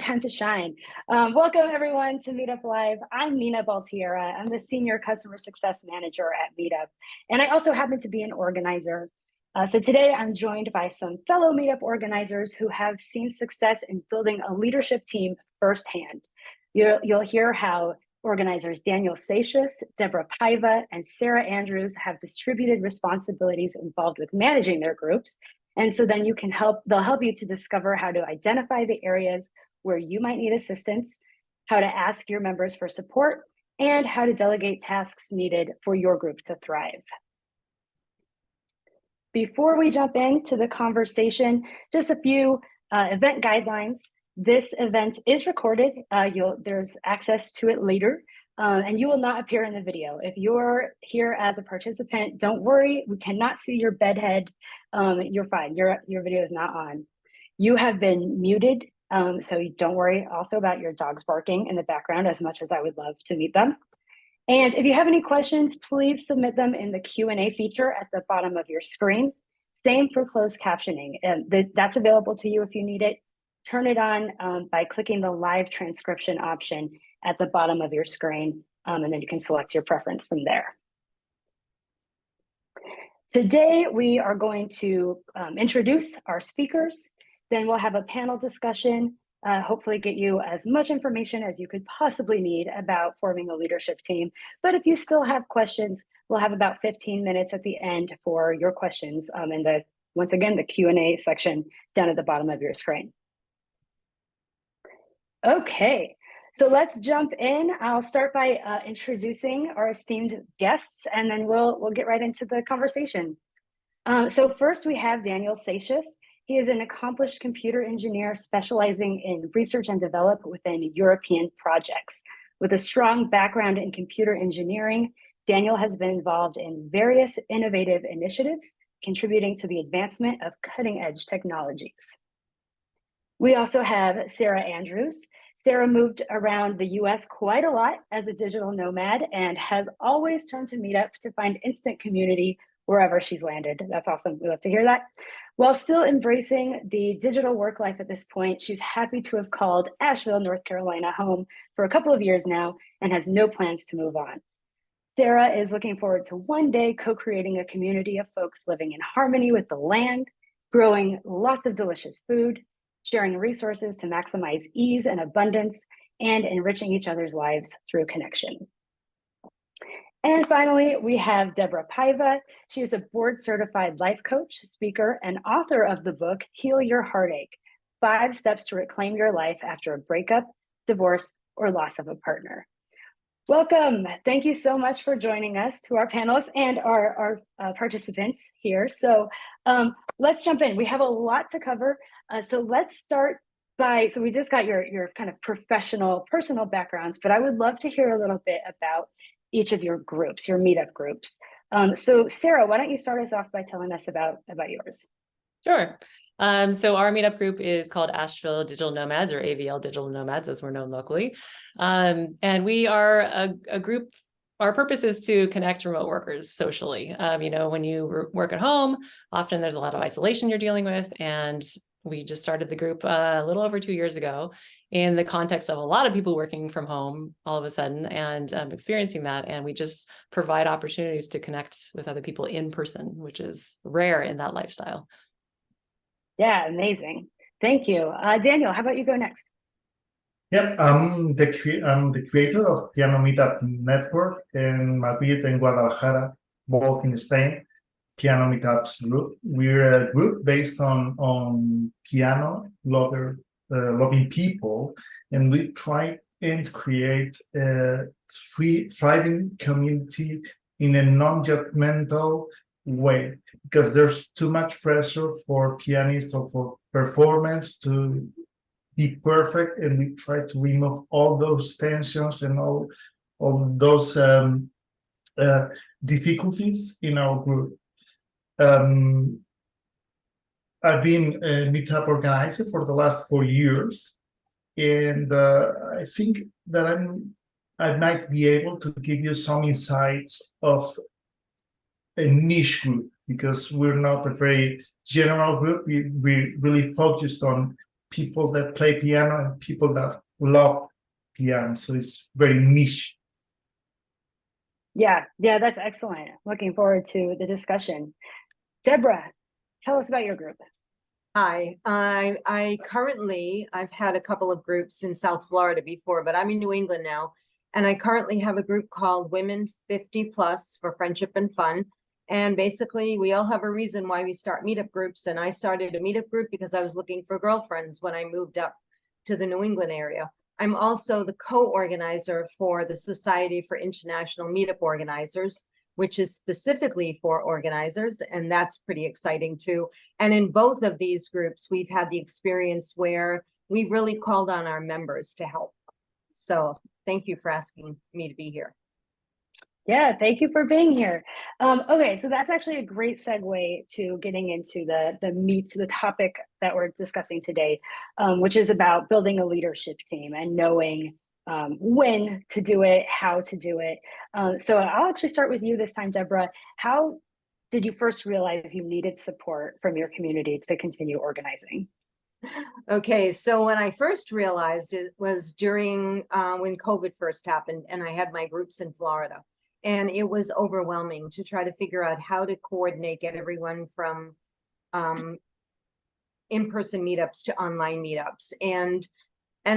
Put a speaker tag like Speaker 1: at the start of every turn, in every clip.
Speaker 1: time to shine. Welcome everyone to Meetup Live. I'm Nina Baltiera. I'm the Senior Customer Success Manager at Meetup, and I also happen to be an organizer. So today I'm joined by some fellow Meetup organizers who have seen success in building a leadership team firsthand. You'll hear how organizers Daniel Seixas, Deborah Paiva, and Sarah Andrews have distributed responsibilities involved with managing their groups. And so then they'll help you to discover how to identify the areas where you might need assistance, how to ask your members for support, and how to delegate tasks needed for your group to thrive. Before we jump into the conversation, just a few event guidelines. This event is recorded. There's access to it later, and you will not appear in the video. If you're here as a participant, don't worry. We cannot see your bedhead. You're fine. Your video is not on. You have been muted, so don't worry also about your dogs barking in the background, as much as I would love to meet them. And if you have any questions, please submit them in the Q&A feature at the bottom of your screen. Same for closed captioning. That's available to you if you need it. Turn it on by clicking the live transcription option at the bottom of your screen, and then you can select your preference from there. Today, we are going to introduce our speakers, then we'll have a panel discussion, hopefully get you as much information as you could possibly need about forming a leadership team. But if you still have questions, we'll have about 15 minutes at the end for your questions in once again, the Q&A section down at the bottom of your screen. Okay, so let's jump in. I'll start by introducing our esteemed guests, and then we'll get right into the conversation. So first we have Daniel Seixas. He is an accomplished computer engineer specializing in research and development within European projects. With a strong background in computer engineering, Daniel has been involved in various innovative initiatives, contributing to the advancement of cutting-edge technologies. We also have Sarah Andrews. Sarah moved around the US quite a lot as a digital nomad and has always turned to Meetup to find instant community wherever she's landed. That's awesome. We love to hear that. While still embracing the digital work life at this point, she's happy to have called Asheville, North Carolina home for a couple of years now and has no plans to move on. Sarah is looking forward to one day co-creating a community of folks living in harmony with the land, growing lots of delicious food, sharing resources to maximize ease and abundance, and enriching each other's lives through connection. And finally, we have Deborah Paiva. She is a board-certified life coach, speaker, and author of the book, Heal Your Heartache: 5 Steps to Reclaim Your Life After a Breakup, Divorce, or Loss of a Partner. Welcome. Thank you so much for joining us, to our panelists and our participants here. So let's jump in. We have a lot to cover. So let's start so we just got your kind of professional, personal backgrounds, but I would love to hear a little bit about each of your groups, your Meetup groups. So Sarah, why don't you start us off by telling us about yours?
Speaker 2: Sure. So our Meetup group is called Asheville Digital Nomads, or AVL Digital Nomads, as we're known locally. And we are a group. Our purpose is to connect remote workers socially. When you work at home, often there's a lot of isolation you're dealing with. And we just started the group a little over 2 years ago in the context of a lot of people working from home all of a sudden and experiencing that. And we just provide opportunities to connect with other people in person, which is rare in that lifestyle.
Speaker 1: Yeah, amazing. Thank you. Daniel, how about you go next?
Speaker 3: Yep, I'm the creator of Piano Meetup Network in Madrid and Guadalajara, both in Spain. Piano Meetups group. We're a group based on piano loving people, and we try and create a thriving community in a non-judgmental way, because there's too much pressure for pianists or for performance to be perfect, and we try to remove all those tensions and all those difficulties in our group. I've been a Meetup organizer for the last 4 years, and I think that I might be able to give you some insights of a niche group, because we're not a very general group. We really focused on people that play piano and people that love piano. So it's very niche.
Speaker 1: Yeah, that's excellent. Looking forward to the discussion. Deborah, tell us about your group.
Speaker 4: Hi, I currently, I've had a couple of groups in South Florida before, but I'm in New England now. And I currently have a group called Women 50 Plus for Friendship and Fun. And basically, we all have a reason why we start meetup groups. And I started a meetup group because I was looking for girlfriends when I moved up to the New England area. I'm also the co-organizer for the Society for International Meetup Organizers, which is specifically for organizers, and that's pretty exciting too. And in both of these groups, we've had the experience where we really called on our members to help. So thank you for asking me to be here.
Speaker 1: Yeah, thank you for being here. Okay, so that's actually a great segue to getting into the topic that we're discussing today, which is about building a leadership team and knowing when to do it, how to do it. So I'll actually start with you this time, Deborah. How did you first realize you needed support from your community to continue organizing?
Speaker 4: Okay, so when I first realized it was during when COVID first happened, and I had my groups in Florida. And it was overwhelming to try to figure out how to coordinate, get everyone from in-person meetups to online meetups and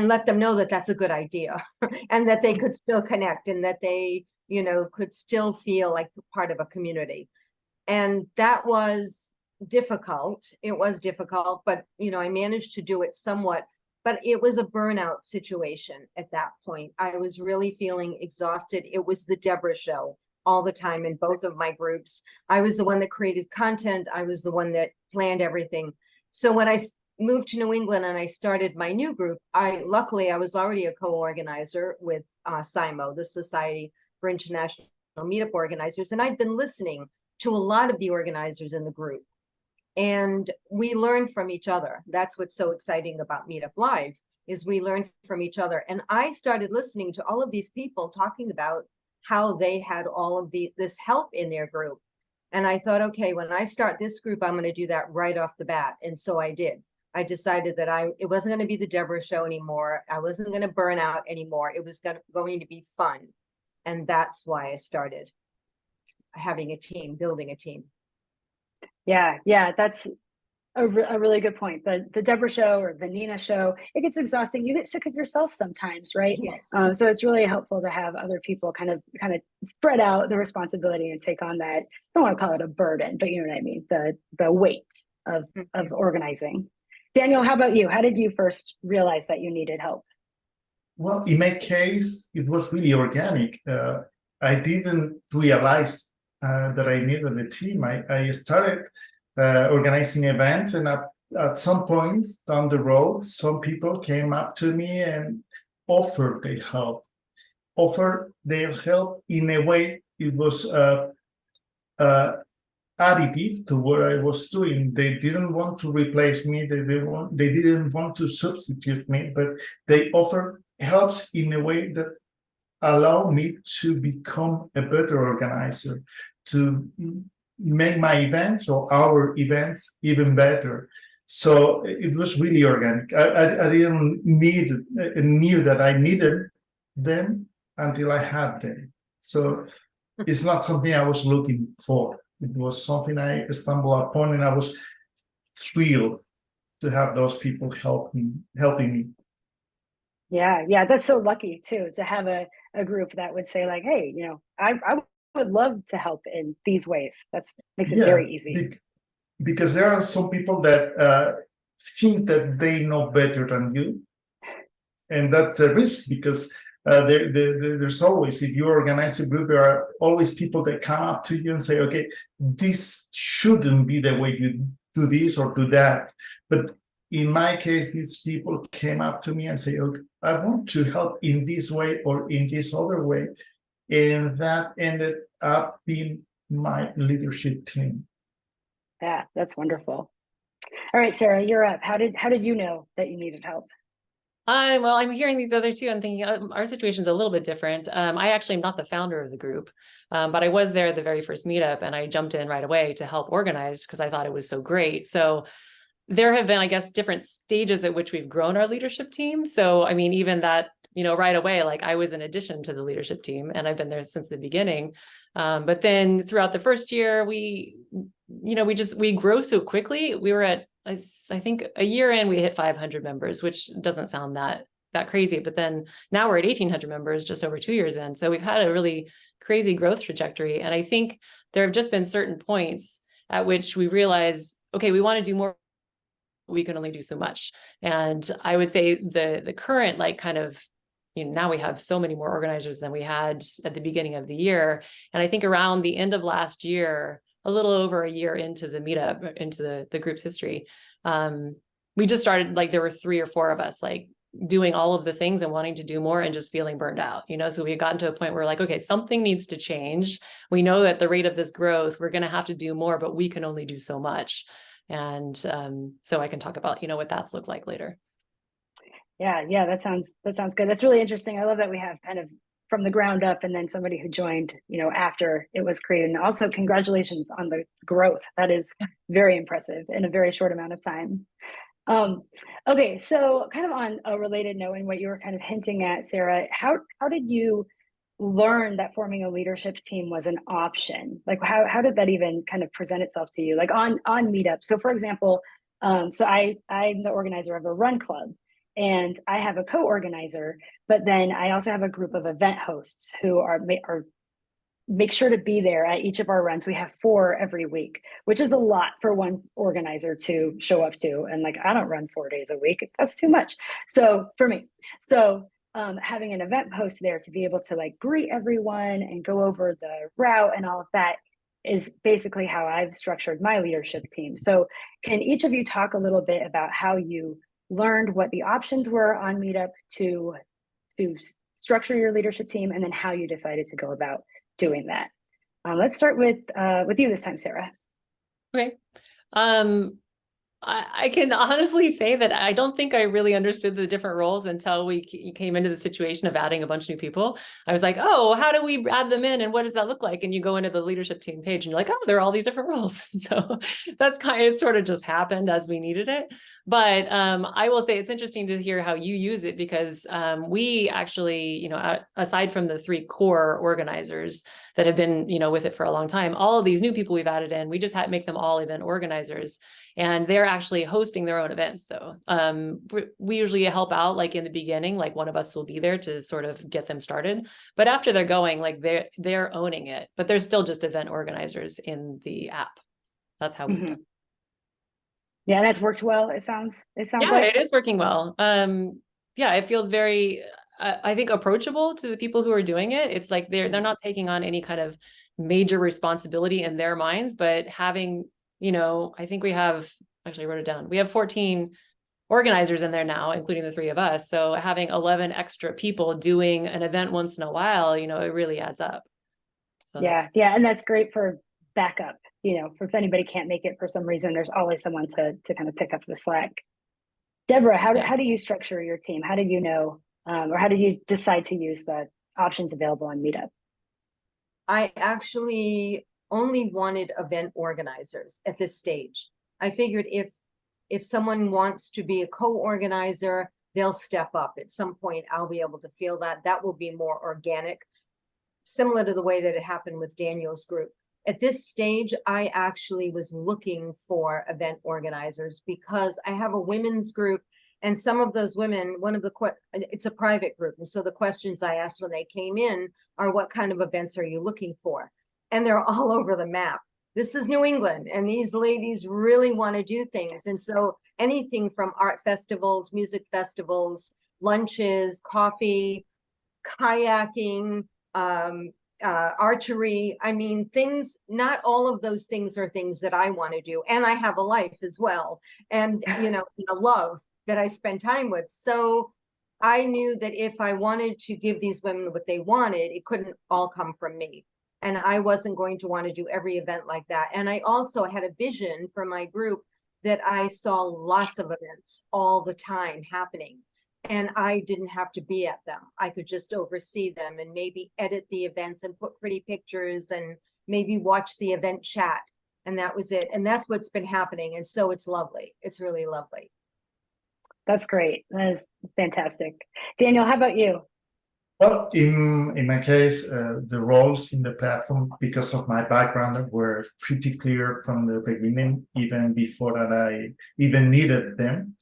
Speaker 4: let them know that that's a good idea and that they could still connect and that they, could still feel like part of a community. And that was difficult. It was difficult, but, I managed to do it somewhat. But it was a burnout situation at that point. I was really feeling exhausted. It was the Deborah show all the time in both of my groups. I was the one that created content. I was the one that planned everything. So when I moved to New England and I started my new group, luckily I was already a co-organizer with SIMO, the Society for International Meetup Organizers. And I'd been listening to a lot of the organizers in the group. And we learn from each other. That's what's so exciting about Meetup Live, is we learn from each other. And I started listening to all of these people talking about how they had all of this help in their group. And I thought, okay, when I start this group, I'm going to do that right off the bat. And so I did. I decided that it wasn't going to be the Deborah show anymore. I wasn't going to burn out anymore. It was going to be fun. And that's why I started having a team, building a team.
Speaker 1: Yeah, that's a really good point. The Deborah show or the Nina show, it gets exhausting. You get sick of yourself sometimes, right?
Speaker 4: Yes.
Speaker 1: So it's really helpful to have other people kind of spread out the responsibility and take on that. I don't want to call it a burden, but you know what I mean, the weight of organizing. Daniel, how about you? How did you first realize that you needed help?
Speaker 3: Well, in my case, it was really organic. I didn't realize that I needed a team. I started organizing events, and at some point down the road, some people came up to me and offered their help. In a way it was additive to what I was doing. They didn't want to replace me. They didn't want to substitute me, but they offered helps in a way that allowed me to become a better organizer, to make my events or our events even better. So it was really organic. I didn't knew that I needed them until I had them. So it's not something I was looking for. It was something I stumbled upon, and I was thrilled to have those people helping me.
Speaker 1: Yeah, that's so lucky too, to have a group that would say like, hey, I would love to help in these ways. That makes it very easy.
Speaker 3: Because there are some people that think that they know better than you. And that's a risk, because there's always, if you organize a group, there are always people that come up to you and say, okay, this shouldn't be the way you do this or do that. But in my case, these people came up to me and say, okay, I want to help in this way or in this other way. And that ended up being my leadership team.
Speaker 1: Yeah, that's wonderful. All right, Sarah, you're up. How did you know that you needed help?
Speaker 2: Well, I'm hearing these other two. I'm thinking our situation's a little bit different. I actually am not the founder of the group, but I was there at the very first meetup, and I jumped in right away to help organize because I thought it was so great. So there have been, I guess, different stages at which we've grown our leadership team. So, I mean, even that, right away, like I was an addition to the leadership team and I've been there since the beginning. But then throughout the first year, we grow so quickly. We were at, I think a year in, we hit 500 members, which doesn't sound that crazy. But then now we're at 1,800 members just over 2 years in. So we've had a really crazy growth trajectory. And I think there have just been certain points at which we realize, okay, we want to do more. We can only do so much. And I would say the current, like, kind of, now we have so many more organizers than we had at the beginning of the year. And I think around the end of last year, a little over a year into the meetup, into the group's history, we just started, like, there were 3 or 4 of us, like, doing all of the things and wanting to do more and just feeling burned out, so we had gotten to a point where, like, okay, something needs to change. We know that the rate of this growth, we're going to have to do more, but we can only do so much. And so I can talk about, what that's looked like later.
Speaker 1: Yeah, that sounds good. That's really interesting. I love that we have kind of from the ground up and then somebody who joined, after it was created. And also congratulations on the growth. That is very impressive in a very short amount of time. Okay, so kind of on a related note, and what you were kind of hinting at, Sarah, how did you learn that forming a leadership team was an option? Like, how did that even kind of present itself to you, like on Meetup? So for example, so I'm the organizer of a run club, and I have a co-organizer, but then I also have a group of event hosts who make sure to be there at each of our runs. We have 4 every week, which is a lot for one organizer to show up to. And, like, I don't run 4 days a week. That's too much. So for me, having an event host there to be able to, like, greet everyone and go over the route and all of that is basically how I've structured my leadership team. So can each of you talk a little bit about how you learned what the options were on Meetup to structure your leadership team, and then how you decided to go about doing that? Let's start with you this time, Sarah.
Speaker 2: Okay. I can honestly say that I don't think I really understood the different roles until we came into the situation of adding a bunch of new people. I was like, oh, how do we add them in? And what does that look like? And you go into the leadership team page and you're like, oh, there are all these different roles. So that's it sort of just happened as we needed it. But I will say it's interesting to hear how you use it, because we actually, aside from the 3 core organizers that have been, with it for a long time, all of these new people we've added in, we just had to make them all event organizers. And they're actually hosting their own events, though. We usually help out, like, in the beginning, like one of us will be there to sort of get them started. But after they're going, like, they're owning it, but they're still just event organizers in the app. That's how we've done it.
Speaker 1: Yeah, that's worked well. It sounds
Speaker 2: yeah,
Speaker 1: like
Speaker 2: it is working well. Yeah, it feels very, I think, approachable to the people who are doing it. It's like they're not taking on any kind of major responsibility in their minds, but having, I think we have, actually I wrote it down, we have 14 organizers in there now, including the 3 of us. So having 11 extra people doing an event once in a while, it really adds up. So
Speaker 1: yeah, and that's great for backup. For if anybody can't make it for some reason, there's always someone to kind of pick up the slack. Deborah, how do you structure your team? How did you know, or how did you decide to use the options available on Meetup?
Speaker 4: I actually only wanted event organizers at this stage. I figured if someone wants to be a co-organizer, they'll step up. At some point, I'll be able to feel that will be more organic, similar to the way that it happened with Daniel's group. At this stage, I actually was looking for event organizers because I have a women's group, and some of those women, it's a private group. And so the questions I asked when they came in are, what kind of events are you looking for? And they're all over the map. This is New England, and these ladies really want to do things. And so anything from art festivals, music festivals, lunches, coffee, kayaking, archery. I mean, things, not all of those things are things that I want to do. And I have a life as well. And, love that I spend time with. So I knew that if I wanted to give these women what they wanted, it couldn't all come from me. And I wasn't going to want to do every event like that. And I also had a vision for my group that I saw lots of events all the time happening. And I didn't have to be at them. I could just oversee them and maybe edit the events and put pretty pictures and maybe watch the event chat. and that was it. And that's what's been happening. And so it's lovely. It's really lovely.
Speaker 1: That's great. That is fantastic. Daniel, how about you?
Speaker 3: Well, in my case, the roles in the platform, because of my background, were pretty clear from the beginning, even before that I even needed them.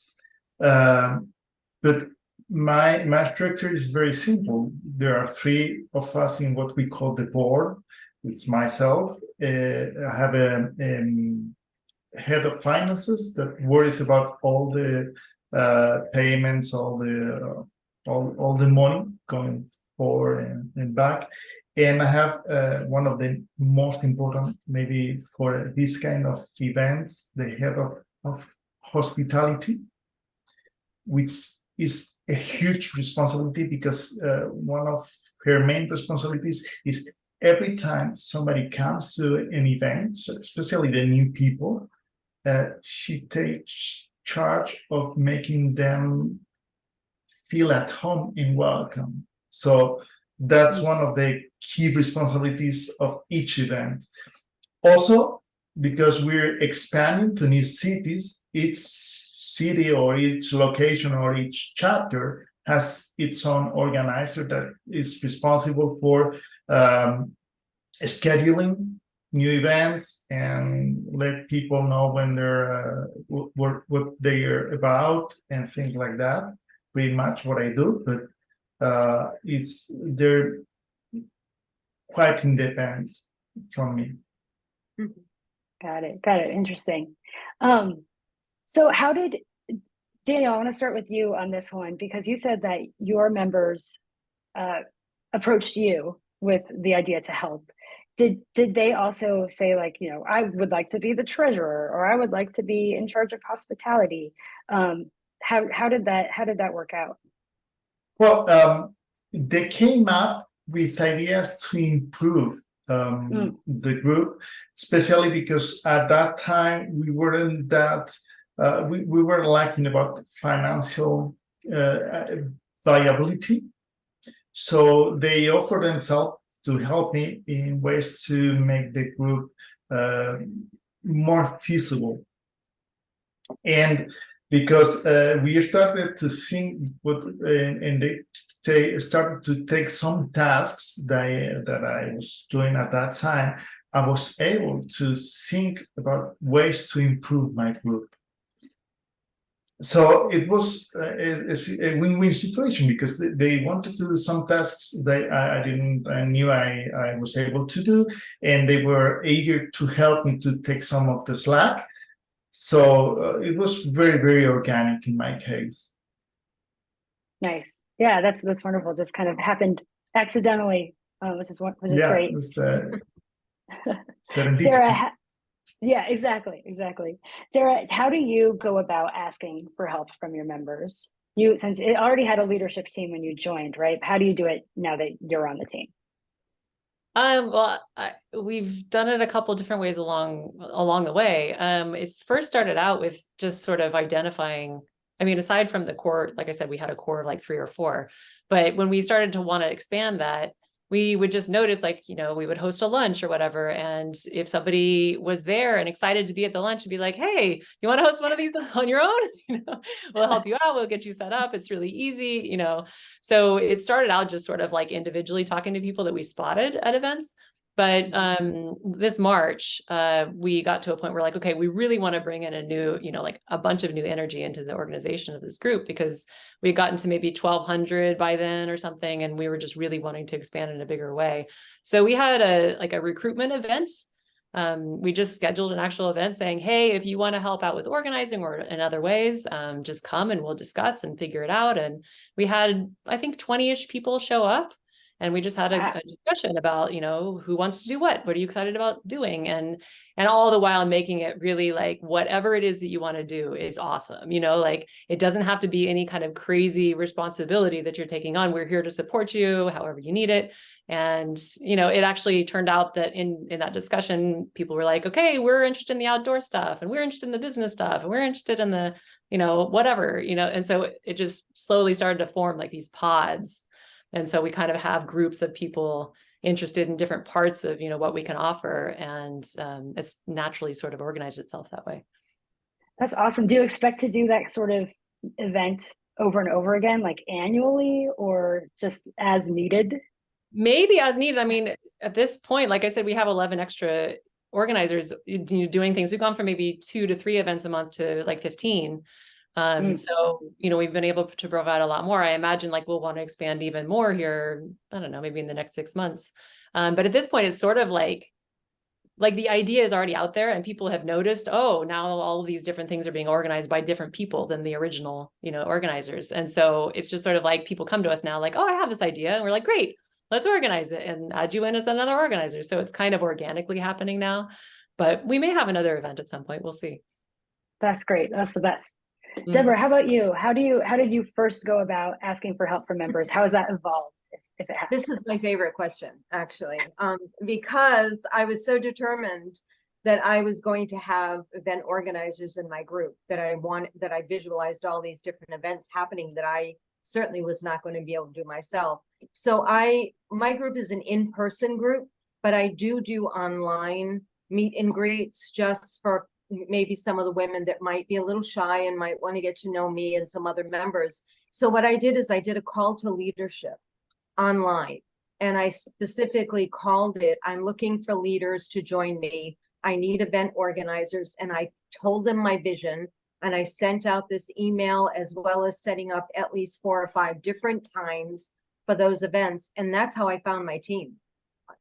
Speaker 3: But my structure is very simple. There are three of us in what we call the board. It's myself. I have a head of finances that worries about all the payments, all the money going forward and back. And I have one of the most important, maybe for this kind of events, the head of hospitality, which is a huge responsibility, because one of her main responsibilities is every time somebody comes to an event, so especially the new people, she takes charge of making them feel at home and welcome. So that's one of the key responsibilities of each event. Also, because we're expanding to new cities, each city or each location or each chapter has its own organizer that is responsible for scheduling new events and let people know when they're what they're about and things like that. Pretty much what I do, but they're quite independent from me.
Speaker 1: Got it. Interesting. So how did, Daniel, I want to start with you on this one, because you said that your members approached you with the idea to help. Did they also say, like, you know, I would like to be the treasurer, or I would like to be in charge of hospitality? How did that work out?
Speaker 3: Well, they came up with ideas to improve the group, especially because at that time we weren't that we were lacking about financial viability. So they offered themselves to help me in ways to make the group more feasible. And because we started to think and they started to take some tasks that I was doing at that time, I was able to think about ways to improve my group. So it was a win-win situation, because they wanted to do some tasks that I knew I was able to do, and they were eager to help me to take some of the slack. So it was very, very organic in my case.
Speaker 1: Nice. Yeah, that's wonderful. Just kind of happened accidentally, which is great. Sarah, yeah, exactly. Sarah, how do you go about asking for help from your members? Since it already had a leadership team when you joined, right? How do you do it now that you're on the team?
Speaker 2: Well, we've done it a couple different ways along the way. It first started out with just sort of identifying, I mean, aside from the core, like I said, we had a core of like 3 or 4, but when we started to want to expand that, we would just notice, like, you know, we would host a lunch or whatever. And if somebody was there and excited to be at the lunch and be like, hey, you want to host one of these on your own? You know, we'll help you out. We'll get you set up. It's really easy, you know. So it started out just sort of like individually talking to people that we spotted at events. But this March, we got to a point where, like, okay, we really want to bring in a new, you know, like a bunch of new energy into the organization of this group, because we had gotten to maybe 1,200 by then or something, and we were just really wanting to expand in a bigger way. So we had a recruitment event. We just scheduled an actual event saying, hey, if you want to help out with organizing or in other ways, just come and we'll discuss and figure it out. And we had, I think, 20-ish people show up. And we just had a discussion about, you know, who wants to do what are you excited about doing? And all the while making it really like, whatever it is that you want to do is awesome. You know, like, it doesn't have to be any kind of crazy responsibility that you're taking on. We're here to support you however you need it. And, you know, it actually turned out that in that discussion, people were like, okay, we're interested in the outdoor stuff, and we're interested in the business stuff, and we're interested in the, you know, whatever, you know. And so it just slowly started to form like these pods. And so we kind of have groups of people interested in different parts of, what we can offer. And it's naturally sort of organized itself that way.
Speaker 1: That's awesome. Do you expect to do that sort of event over and over again, like annually, or just as needed?
Speaker 2: Maybe as needed. I mean, at this point, like I said, we have 11 extra organizers doing things. We've gone from maybe 2 to 3 events a month to like 15. So, we've been able to provide a lot more. I imagine like we'll want to expand even more here. I don't know, maybe in the next 6 months. But at this point, it's sort of like the idea is already out there and people have noticed, oh, now all of these different things are being organized by different people than the original, organizers. And so it's just sort of like people come to us now like, oh, I have this idea. And we're like, great, let's organize it and add you in as another organizer. So it's kind of organically happening now, but we may have another event at some point. We'll see.
Speaker 1: That's great. That's the best. Deborah, how about you? How did you first go about asking for help from members? How has that evolved, if it has?
Speaker 4: This is my favorite question, actually, because I was so determined that I was going to have event organizers in my group, that I visualized all these different events happening that I certainly was not going to be able to do myself. So my group is an in-person group, but I do online meet and greets just for maybe some of the women that might be a little shy and might want to get to know me and some other members. So what I did is I did a call to leadership online, and I specifically called it, I'm looking for leaders to join me. I need event organizers. And I told them my vision, and I sent out this email as well as setting up at least 4 or 5 different times for those events. And that's how I found my team.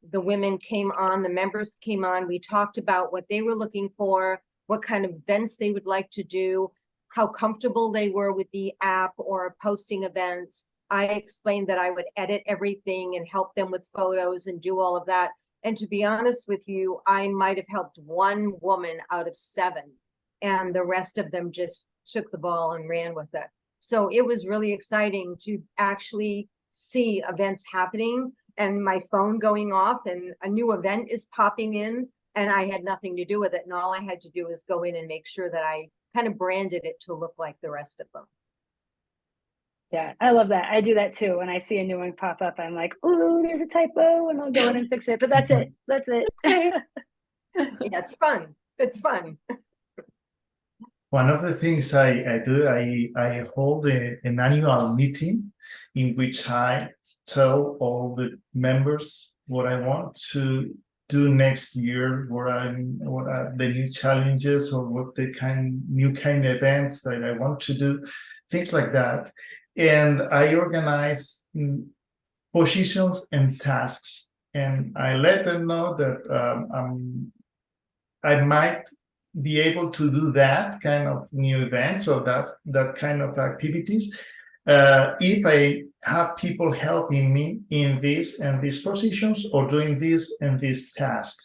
Speaker 4: The women came on, the members came on, we talked about what they were looking for, what kind of events they would like to do, how comfortable they were with the app or posting events. I explained that I would edit everything and help them with photos and do all of that. And to be honest with you, I might have helped 1 woman out of 7, and the rest of them just took the ball and ran with it. So it was really exciting to actually see events happening and my phone going off and a new event is popping in, and I had nothing to do with it. And all I had to do was go in and make sure that I kind of branded it to look like the rest of them.
Speaker 1: Yeah, I love that. I do that too. When I see a new one pop up, I'm like, oh, there's a typo, and I'll go in and fix it. But that's it. That's it.
Speaker 4: Yeah, it's fun. It's fun.
Speaker 3: One of the things I do, I hold an annual meeting in which I tell all the members what I want to do next year, what are the new challenges, or what the new kind of events that I want to do, things like that. And I organize positions and tasks, and I let them know that I might be able to do that kind of new events or that kind of activities if I have people helping me in this and these positions, or doing this and this task.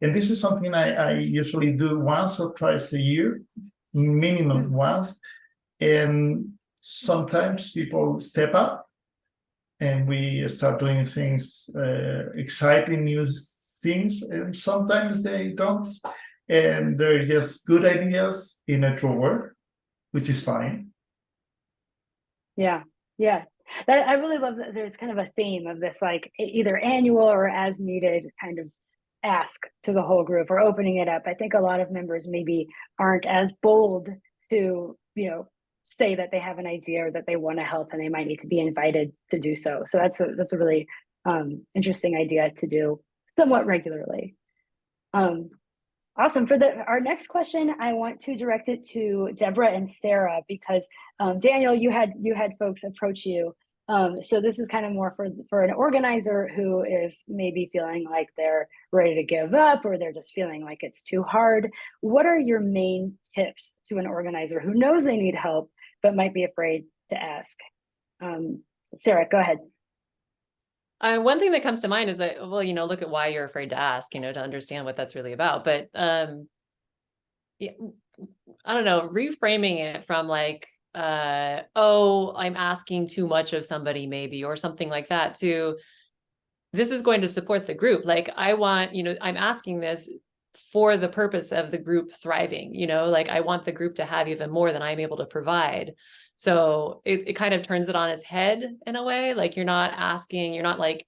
Speaker 3: And this is something I usually do once or twice a year, minimum once. And sometimes people step up and we start doing things, exciting new things, and sometimes they don't. And they're just good ideas in a drawer, which is fine.
Speaker 1: Yeah. I really love that there's kind of a theme of this, like either annual or as needed kind of ask to the whole group, or opening it up. I think a lot of members maybe aren't as bold to, say that they have an idea or that they want to help, and they might need to be invited to do so. So that's a really interesting idea to do somewhat regularly. Awesome. For our next question, I want to direct it to Deborah and Sarah, because Daniel, you had folks approach you. So this is kind of more for an organizer who is maybe feeling like they're ready to give up, or they're just feeling like it's too hard. What are your main tips to an organizer who knows they need help but might be afraid to ask? Sarah, go ahead.
Speaker 2: One thing that comes to mind is that, well, look at why you're afraid to ask, to understand what that's really about. But yeah, I don't know, reframing it from like, oh, I'm asking too much of somebody maybe, or something like that, to this is going to support the group. Like I want, I'm asking this for the purpose of the group thriving, like I want the group to have even more than I'm able to provide. So it kind of turns it on its head in a way. Like you're not like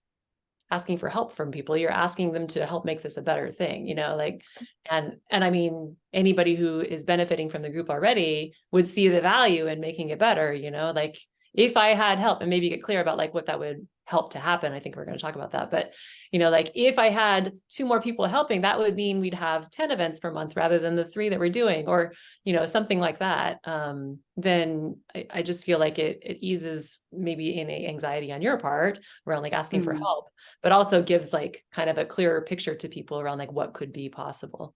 Speaker 2: asking for help from people. You're asking them to help make this a better thing, you know, like, and I mean, anybody who is benefiting from the group already would see the value in making it better, you know, like if I had help, and maybe get clear about like what that would help to happen. I think we're going to talk about that, but you know, like if I had 2 more people helping, that would mean we'd have 10 events per month rather than the 3 that we're doing, or, you know, something like that. Then I just feel like it eases maybe any anxiety on your part around like asking for help, but also gives like kind of a clearer picture to people around like what could be possible.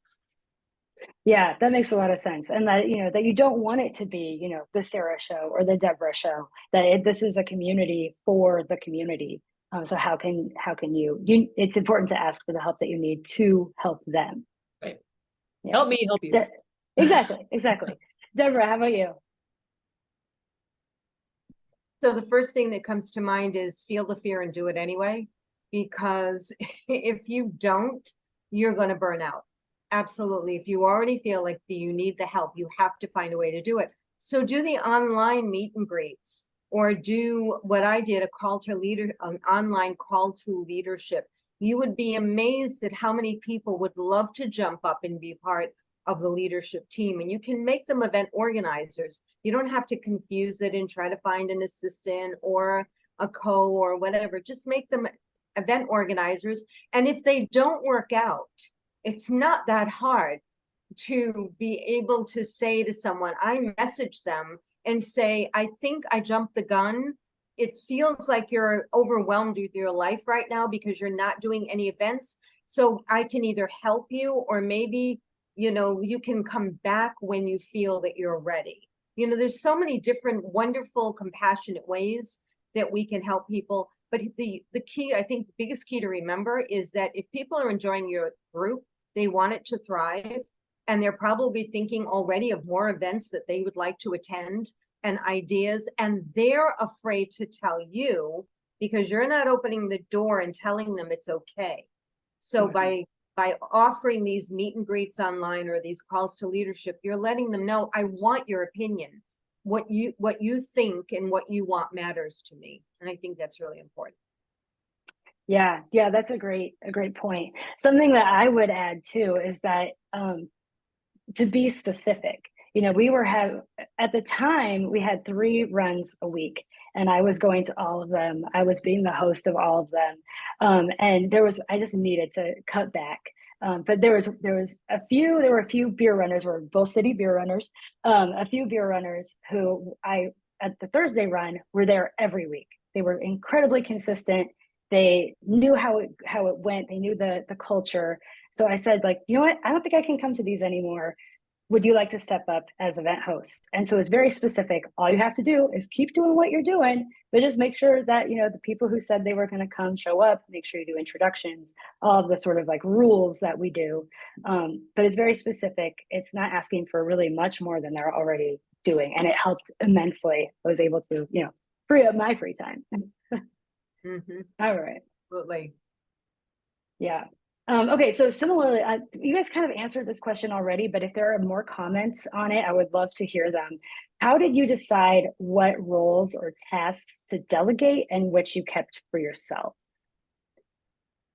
Speaker 1: Yeah, that makes a lot of sense. And that, you know, that you don't want it to be, you know, the Sarah show or the Deborah show, that this is a community for the community. So how can you, it's important to ask for the help that you need to help them.
Speaker 2: Right.
Speaker 1: Yeah.
Speaker 2: Help me, help you.
Speaker 1: Exactly. Deborah, how about you?
Speaker 4: So the first thing that comes to mind is feel the fear and do it anyway, because if you don't, you're going to burn out. Absolutely. If you already feel like you need the help, you have to find a way to do it. So do the online meet and greets, or do what I did, an online call to leadership. You would be amazed at how many people would love to jump up and be part of the leadership team, and you can make them event organizers. You don't have to confuse it and try to find an assistant or a or whatever. Just make them event organizers. And if they don't work out, it's not that hard to be able to say to someone, I message them and say, I think I jumped the gun. It feels like you're overwhelmed with your life right now because you're not doing any events. So I can either help you, or maybe, you know, you can come back when you feel that you're ready. You know, there's so many different wonderful, compassionate ways that we can help people. But the key, I think the biggest key to remember is that if people are enjoying your group, they want it to thrive, and they're probably thinking already of more events that they would like to attend and ideas, and they're afraid to tell you because you're not opening the door and telling them it's okay. So by offering these meet and greets online or these calls to leadership, you're letting them know, I want your opinion. What you think and what you want matters to me. And I think that's really important.
Speaker 1: Yeah, that's a great point. Something that I would add too is that to be specific. You know, at the time we had 3 runs a week, and I was going to all of them. I was being the host of all of them, and I just needed to cut back. But there were a few beer runners, we're both city beer runners, a few beer runners who at the Thursday run were there every week. They were incredibly consistent. They knew how it went. They knew the culture. So I said, like, you know what? I don't think I can come to these anymore. Would you like to step up as event host? And so it's very specific. All you have to do is keep doing what you're doing, but just make sure that, you know, the people who said they were going to come show up, make sure you do introductions, all of the sort of like rules that we do. But it's very specific. It's not asking for really much more than they're already doing. And it helped immensely. I was able to, you know, free up my free time. All right.
Speaker 4: Absolutely.
Speaker 1: Yeah. Okay, so similarly, you guys kind of answered this question already, but if there are more comments on it, I would love to hear them. How did you decide what roles or tasks to delegate and which you kept for yourself?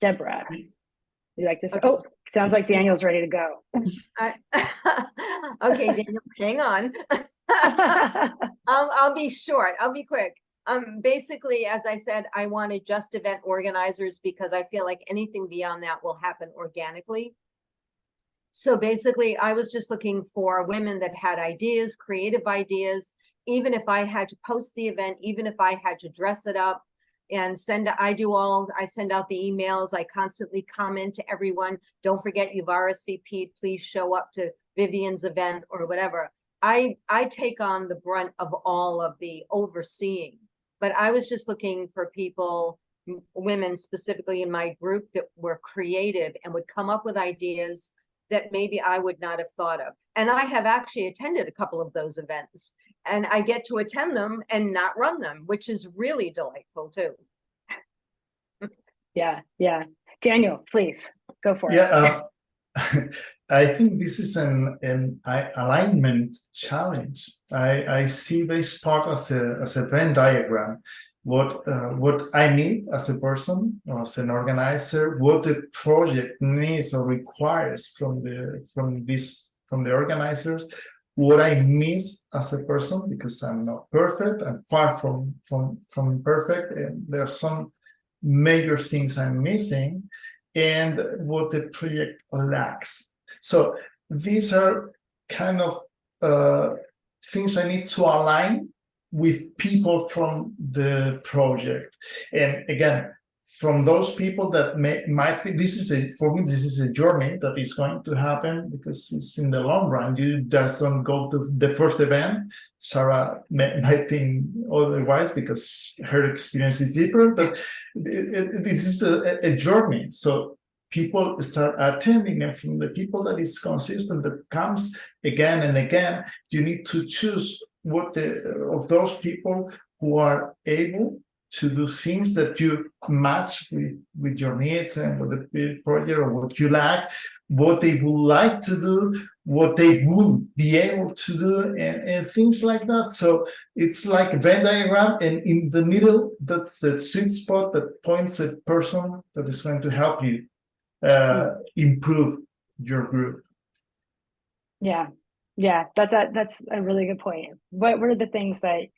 Speaker 1: Deborah, you like this? Okay. Oh, sounds like Daniel's ready to go.
Speaker 4: Okay, Daniel, hang on. I'll be short. I'll be quick. Basically, as I said, I wanted just event organizers because I feel like anything beyond that will happen organically. So basically, I was just looking for women that had ideas, creative ideas, even if I had to post the event, even if I had to dress it up and I send out the emails. I constantly comment to everyone, don't forget you've RSVP'd, please show up to Vivian's event or whatever. I take on the brunt of all of the overseeing. But I was just looking for people, women specifically in my group, that were creative and would come up with ideas that maybe I would not have thought of. And I have actually attended a couple of those events, and I get to attend them and not run them, which is really delightful too.
Speaker 1: Yeah. Daniel, please go for it.
Speaker 3: Yeah, I think this is an alignment challenge. I see this part as a Venn diagram. what I need as a person or as an organizer, what the project needs or requires from the organizers, what I miss as a person, because I'm not perfect, I'm far from perfect, and there are some major things I'm missing, and what the project lacks. So these are kind of things I need to align with people from the project. And again, from those people that might be, for me, this is a journey that is going to happen because it's in the long run. You just don't go to the first event. Sarah might think otherwise because her experience is different, but this is a journey. So people start attending, and from the people that is consistent, that comes again and again, you need to choose of those people who are able to do things that you match with your needs and with the project, or what you lack, what they would like to do, what they would be able to do, and things like that. So it's like a Venn diagram, and in the middle, that's the sweet spot that points a person that is going to help you improve your group.
Speaker 1: Yeah, that's a really good point. What are the things that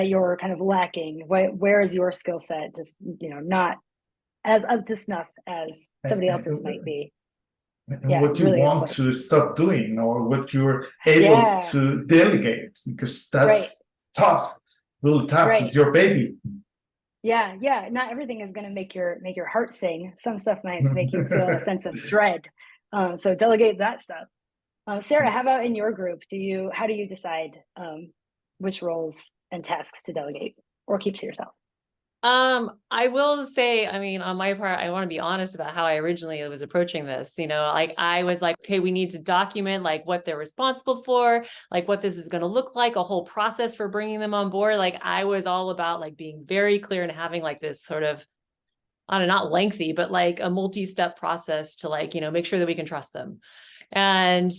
Speaker 1: you're kind of lacking? Where is your skill set just, not as up to snuff as somebody else's might be?
Speaker 3: And
Speaker 1: Yeah,
Speaker 3: what you
Speaker 1: really good
Speaker 3: want
Speaker 1: point.
Speaker 3: to stop doing, or what you're able to delegate, because that's tough, really tough. It's your baby.
Speaker 1: Yeah. Not everything is going to make your heart sing. Some stuff might make you feel a sense of dread. So delegate that stuff. Sarah, how about in your group? How do you decide which roles and tasks to delegate or keep to yourself?
Speaker 2: I will say, I mean, on my part, I want to be honest about how I originally was approaching this. Like I was like, okay, we need to document like what they're responsible for, like what this is going to look like, a whole process for bringing them on board. Like I was all about like being very clear and having like this sort of, I don't know, not lengthy, but like a multi-step process to like, make sure that we can trust them. And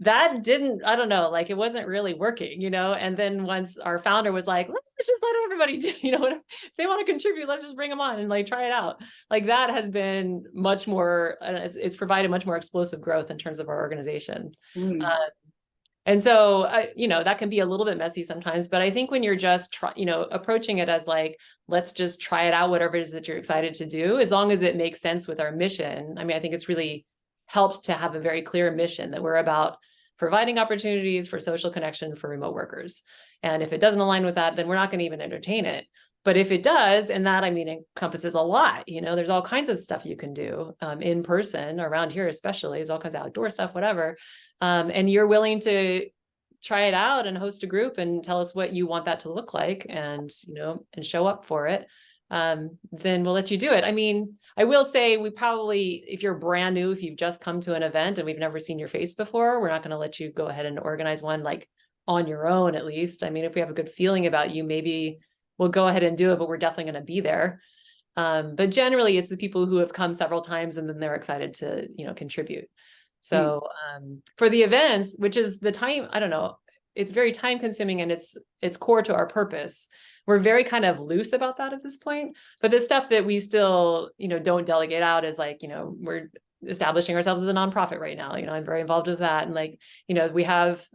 Speaker 2: that didn't, I don't know, like it wasn't really working, and then once our founder was like, let's just let everybody do, if they want to contribute, let's just bring them on and like try it out. Like that has been much more, it's provided much more explosive growth in terms of our organization. And so, that can be a little bit messy sometimes, but I think when you're just, approaching it as like, let's just try it out, whatever it is that you're excited to do, as long as it makes sense with our mission. I mean, I think it's really helped to have a very clear mission that we're about providing opportunities for social connection for remote workers. And if it doesn't align with that, then we're not going to even entertain it. But if it does, and that, I mean, encompasses a lot, there's all kinds of stuff you can do in person, around here especially, there's all kinds of outdoor stuff, whatever. And you're willing to try it out and host a group and tell us what you want that to look like, and, and show up for it, then we'll let you do it. I mean, I will say we probably, if you're brand new, if you've just come to an event and we've never seen your face before, we're not going to let you go ahead and organize one like on your own, at least. I mean, if we have a good feeling about you, maybe we'll go ahead and do it, but we're definitely going to be there. But generally it's the people who have come several times and then they're excited to, contribute. So for the events, which is the time, I don't know, it's very time consuming and it's core to our purpose. We're very kind of loose about that at this point, but the stuff that we still, don't delegate out is like, we're establishing ourselves as a nonprofit right now. I'm very involved with that. And like, we have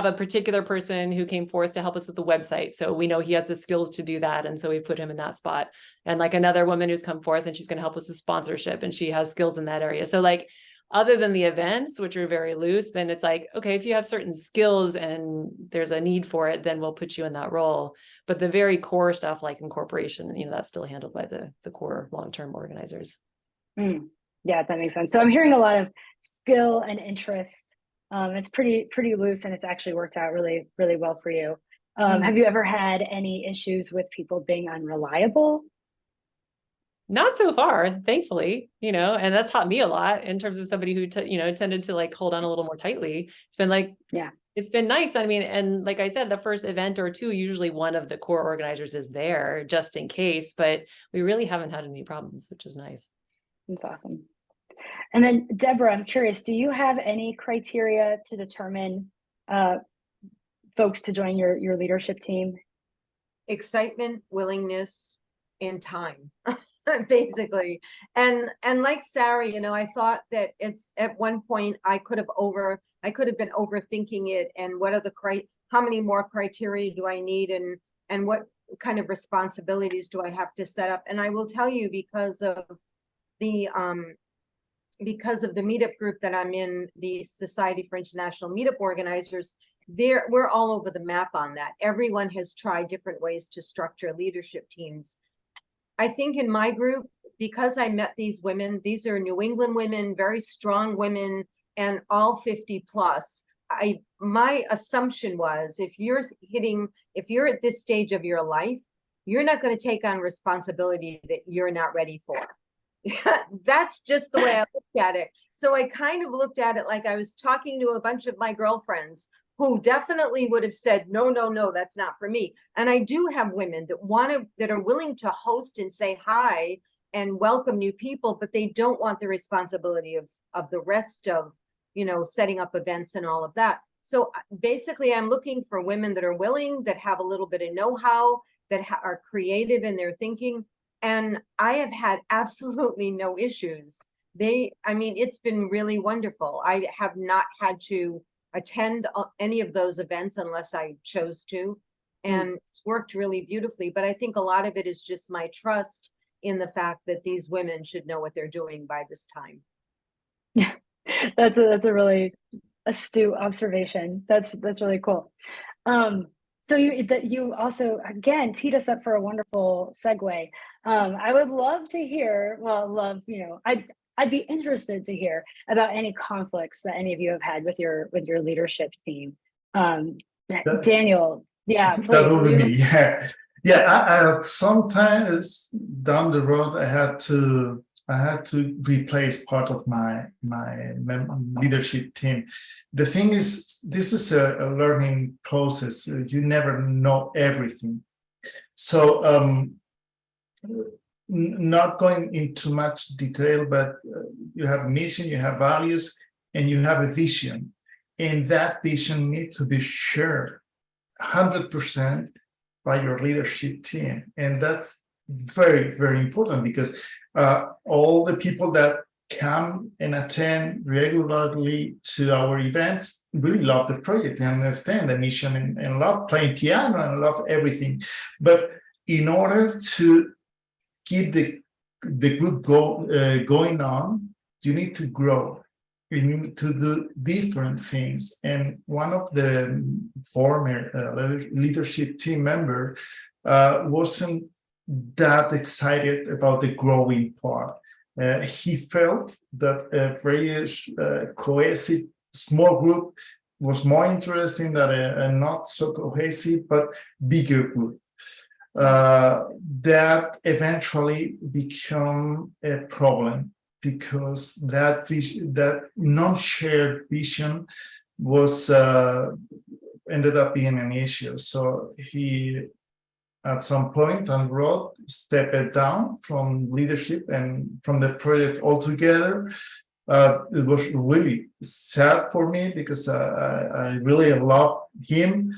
Speaker 2: a particular person who came forth to help us with the website. So we know he has the skills to do that. And so we put him in that spot. And like another woman who's come forth and she's going to help us with sponsorship and she has skills in that area. So like, other than the events, which are very loose, then it's like, okay, if you have certain skills and there's a need for it, then we'll put you in that role. But the very core stuff like incorporation, that's still handled by the core long-term organizers.
Speaker 1: Yeah, that makes sense. So I'm hearing a lot of skill and interest. It's pretty loose and it's actually worked out really, really well for you. Have you ever had any issues with people being unreliable?
Speaker 2: Not so far, thankfully, and that's taught me a lot in terms of somebody who, tended to like hold on a little more tightly. It's been like, it's been nice. I mean, and like I said, the first event or two, usually one of the core organizers is there just in case, but we really haven't had any problems, which is nice.
Speaker 1: That's awesome. And then Deborah, I'm curious, do you have any criteria to determine folks to join your leadership team?
Speaker 4: excitement, willingness, and time, basically. And like Sarah, I thought that it's at one point I could have been overthinking it, and what are how many more criteria do I need, and what kind of responsibilities do I have to set up? And I will tell you, because of the meetup group that I'm in, the Society for International Meetup Organizers, we're all over the map on that. Everyone has tried different ways to structure leadership teams. I think in my group, because I met these women, these are New England women, very strong women, and all 50 plus. My assumption was, if you're at this stage of your life, you're not going to take on responsibility that you're not ready for. That's just the way I looked at it. So I kind of looked at it like I was talking to a bunch of my girlfriends who definitely would have said, no, that's not for me. And I do have women that are willing to host and say hi and welcome new people, but they don't want the responsibility of the rest of, setting up events and all of that. So basically, I'm looking for women that are willing, that have a little bit of know-how, that are creative in their thinking. And I have had absolutely no issues. It's been really wonderful. I have not had to attend any of those events unless I chose to. And it's worked really beautifully. But I think a lot of it is just my trust in the fact that these women should know what they're doing by this time.
Speaker 1: Yeah, that's a really astute observation. That's really cool. So you also, again, teed us up for a wonderful segue. I would love to hear, I'd be interested to hear about any conflicts that any of you have had with your leadership team. Daniel, yeah, please.
Speaker 3: That would be me. I sometimes down the road I had to replace part of my leadership team. The thing is, this is a learning process. You never know everything. So not going into much detail, but you have a mission, you have values, and you have a vision. And that vision needs to be shared 100% by your leadership team. And that's very, very important, because all the people that come and attend regularly to our events really love the project and understand the mission and love playing piano and love everything. But in order to keep the group going on, you need to grow. You need to do different things. And one of the former leadership team member wasn't that excited about the growing part. He felt that a very cohesive small group was more interesting than a not so cohesive but bigger group. That eventually became a problem, because that vision, that non-shared vision was ended up being an issue. So he, at some point on the road, stepped down from leadership and from the project altogether. It was really sad for me, because I really love him,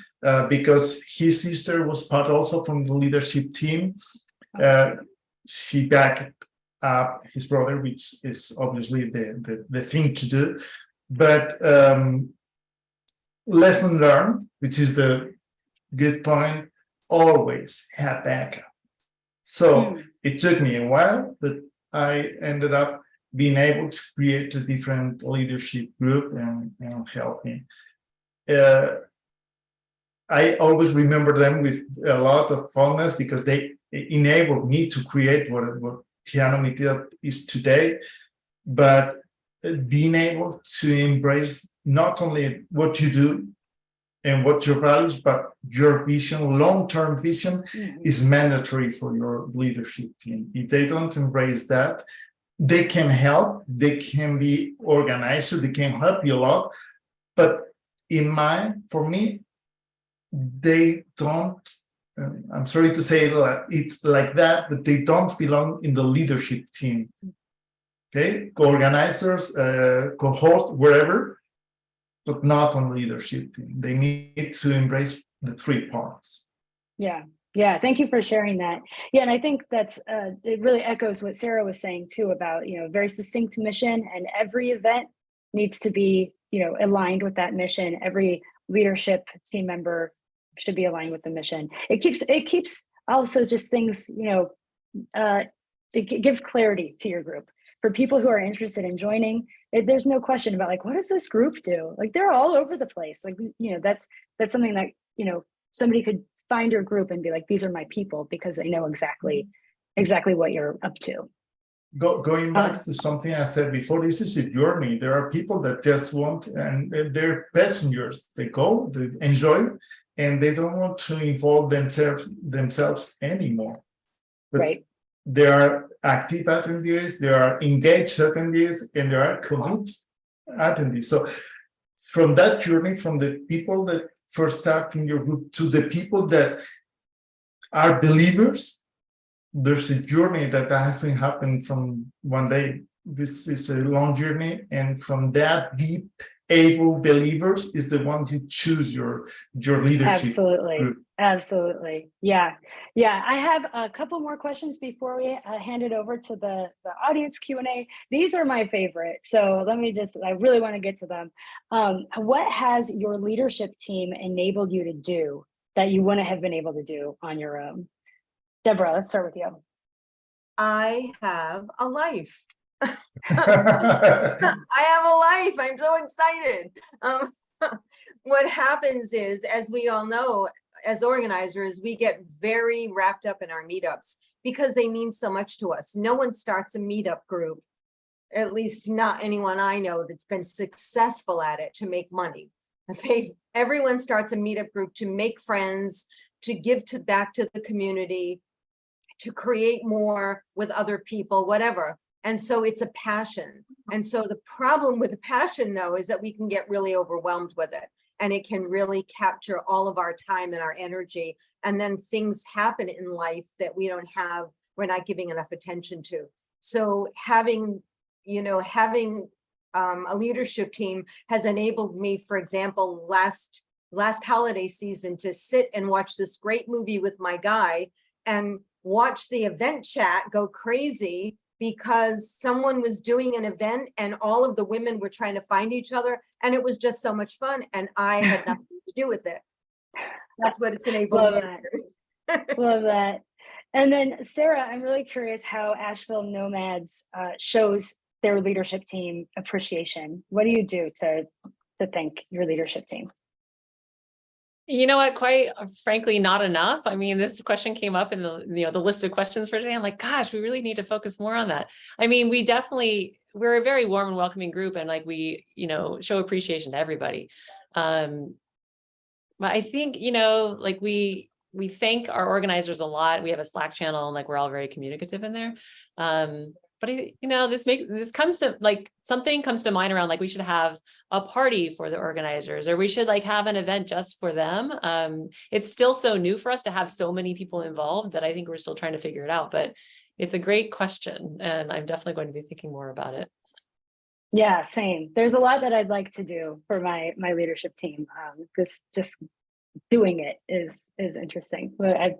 Speaker 3: because his sister was part also from the leadership team. She backed up his brother, which is obviously the thing to do. But lesson learned, which is the good point, always have backup. So it took me a while, but I ended up being able to create a different leadership group and help me. I always remember them with a lot of fondness, because they enabled me to create what Piano Meetup is today. But being able to embrace not only what you do and what your values, but your vision, long-term vision, is mandatory for your leadership team. If they don't embrace that, they can help, they can be organized, so they can help you a lot. But for me, they don't, I'm sorry to say it's like that, but they don't belong in the leadership team. Okay, co-organizers, co-host, wherever, but not on leadership team. They need to embrace the three parts.
Speaker 1: Yeah, Yeah, thank you for sharing that. Yeah, and I think that's it really echoes what Sarah was saying too about, very succinct mission, and every event needs to be, aligned with that mission. Every leadership team member should be aligned with the mission. It keeps also just things, it gives clarity to your group. For people who are interested in joining, there's no question about like, what does this group do? Like they're all over the place. Like, that's something that, somebody could find your group and be like, these are my people, because they know exactly what you're up to.
Speaker 3: Going back to something I said before, this is a journey. There are people that just want, and they're passengers. They go, they enjoy, and they don't want to involve themselves anymore. But
Speaker 1: Right.
Speaker 3: there are active attendees, there are engaged attendees, and there are committed attendees. So from that journey, from the people that first start in your group to the people that are believers, there's a journey that hasn't happened from one day. This is a long journey, and from that deep, able believers is the one you choose your leadership group.
Speaker 1: Absolutely. Yeah. I have a couple more questions before we hand it over to the audience Q&A. These are my favorite, so I really want to get to them. What has your leadership team enabled you to do that you wouldn't have been able to do on your own? Deborah, let's start with you.
Speaker 4: I have a life. I have a life. I'm so excited. What happens is, as we all know, as organizers, we get very wrapped up in our meetups because they mean so much to us. No one starts a meetup group, at least not anyone I know that's been successful at it, to make money. Everyone starts a meetup group to make friends, to give back to the community, to create more with other people, whatever. And so it's a passion. And so the problem with the passion, though, is that we can get really overwhelmed with it. And it can really capture all of our time and our energy. And then things happen in life that we're not giving enough attention to. So having a leadership team has enabled me, for example, last holiday season, to sit and watch this great movie with my guy and watch the event chat go crazy because someone was doing an event and all of the women were trying to find each other, and it was just so much fun, and I had nothing to do with it. That's what it's enabled me to do.
Speaker 1: Love that. And then Sarah, I'm really curious how Asheville Nomads shows their leadership team appreciation. What do you do to thank your leadership team?
Speaker 2: You know what, quite frankly, not enough. I mean, this question came up in the list of questions for today. I'm like, gosh, we really need to focus more on that. I mean, we're a very warm and welcoming group, and like we, show appreciation to everybody. But I think, like we thank our organizers a lot. We have a Slack channel, and like we're all very communicative in there. But something comes to mind around like we should have a party for the organizers, or we should like have an event just for them. It's still so new for us to have so many people involved that I think we're still trying to figure it out, but it's a great question, and I'm definitely going to be thinking more about it.
Speaker 1: Yeah, same. There's a lot that I'd like to do for my leadership team. This just doing it is interesting. But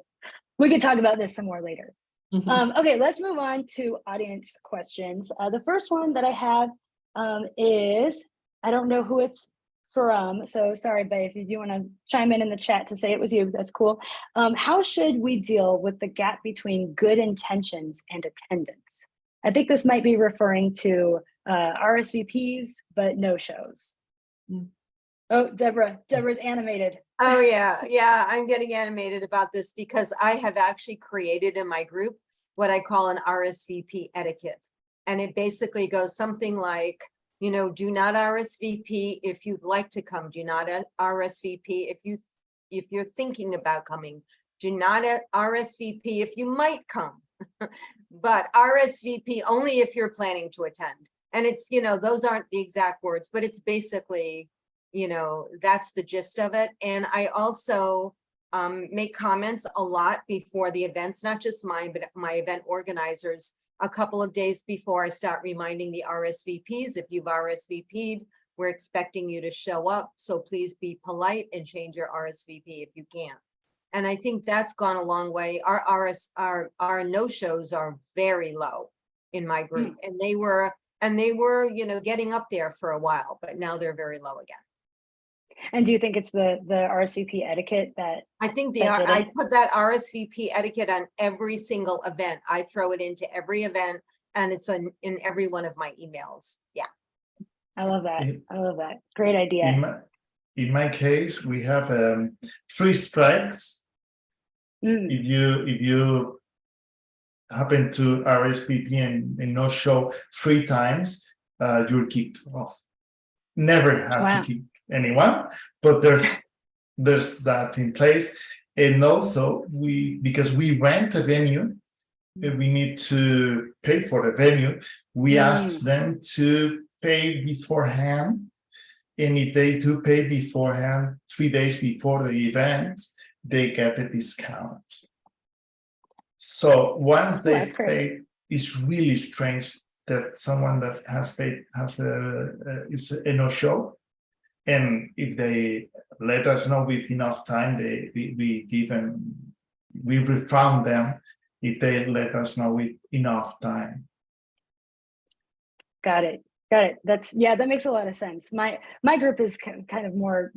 Speaker 1: we could talk about this some more later. Okay, let's move on to audience questions. The first one that I have is, I don't know who it's from, so sorry, but if you do want to chime in the chat to say it was you, that's cool. How should we deal with the gap between good intentions and attendance? I think this might be referring to RSVPs, but no shows. Oh, Deborah's animated.
Speaker 4: Oh yeah, I'm getting animated about this because I have actually created in my group what I call an RSVP etiquette. And it basically goes something like, do not RSVP if you'd like to come. Do not RSVP if you're thinking about coming. Do not RSVP if you might come. But RSVP only if you're planning to attend. And it's, those aren't the exact words, but it's basically, that's the gist of it. And I also make comments a lot before the events, not just mine, but my event organizers, a couple of days before I start reminding the RSVPs, if you've RSVP'd, we're expecting you to show up. So please be polite and change your RSVP if you can. And I think that's gone a long way. Our no-shows are very low in my group, and they were, getting up there for a while, but now they're very low again.
Speaker 1: And do you think it's the RSVP etiquette that
Speaker 4: I think
Speaker 1: that did
Speaker 4: I
Speaker 1: it?
Speaker 4: put that RSVP etiquette on every single event. I throw it into every event, and it's in every one of my emails. Yeah.
Speaker 1: I love that.
Speaker 3: In-
Speaker 1: I love that. Great idea.
Speaker 3: In my case, we have 3 strikes. If you happen to RSVP and no show 3 times, you're kicked off. Never have
Speaker 1: Wow.
Speaker 3: to kick anyone, but there's that in place. And also because we rent a venue, we need to pay for the venue. We ask them to pay beforehand. And if they do pay beforehand, 3 days before the event, they get a discount. So once they've paid, it's really strange that someone that has paid is a no-show. And if they let us know with enough time, we refund them if they let us know with enough time.
Speaker 1: Got it. That makes a lot of sense. My group is kind of more,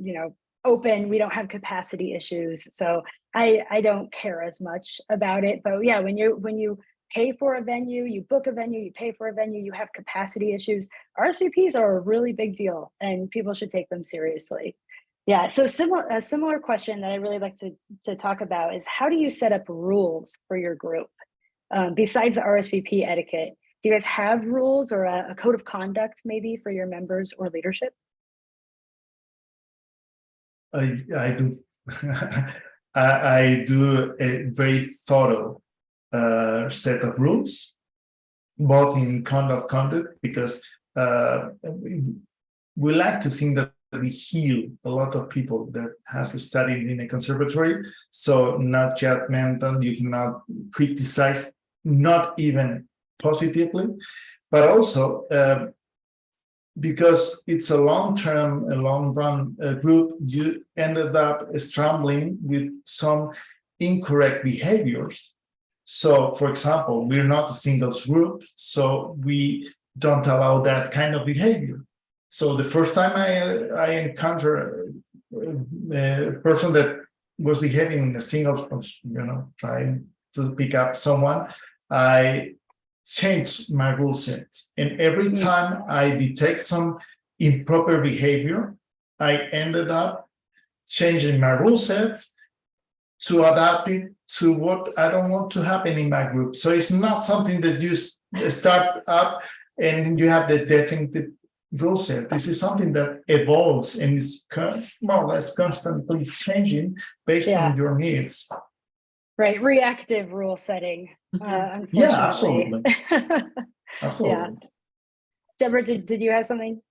Speaker 1: open. We don't have capacity issues, so I don't care as much about it. But yeah, when you pay for a venue, you book a venue, you pay for a venue, you have capacity issues. RSVPs are a really big deal, and people should take them seriously. Yeah. So a similar question that I really like to talk about is, how do you set up rules for your group besides the RSVP etiquette? Do you guys have rules or a code of conduct maybe for your members or leadership?
Speaker 3: I do. I do a very thorough set of rules, both in code of conduct, because we like to think that we heal a lot of people that has studied in a conservatory. So not judgmental, you cannot criticize, not even positively, but also because it's a long run group, you ended up struggling with some incorrect behaviors. So, for example, we're not a singles group, so we don't allow that kind of behavior. So the first time I encounter a person that was behaving in a singles, trying to pick up someone, I changed my rule set. And every time I detect some improper behavior, I ended up changing my rule set to adapt it to what I don't want to happen in my group. So it's not something that you start up and you have the definitive rule set. This is something that evolves and is more or less constantly changing based on your needs.
Speaker 1: Right, reactive rule setting. Unfortunately.
Speaker 3: Yeah, absolutely. Absolutely.
Speaker 1: Yeah. Deborah, did you have something?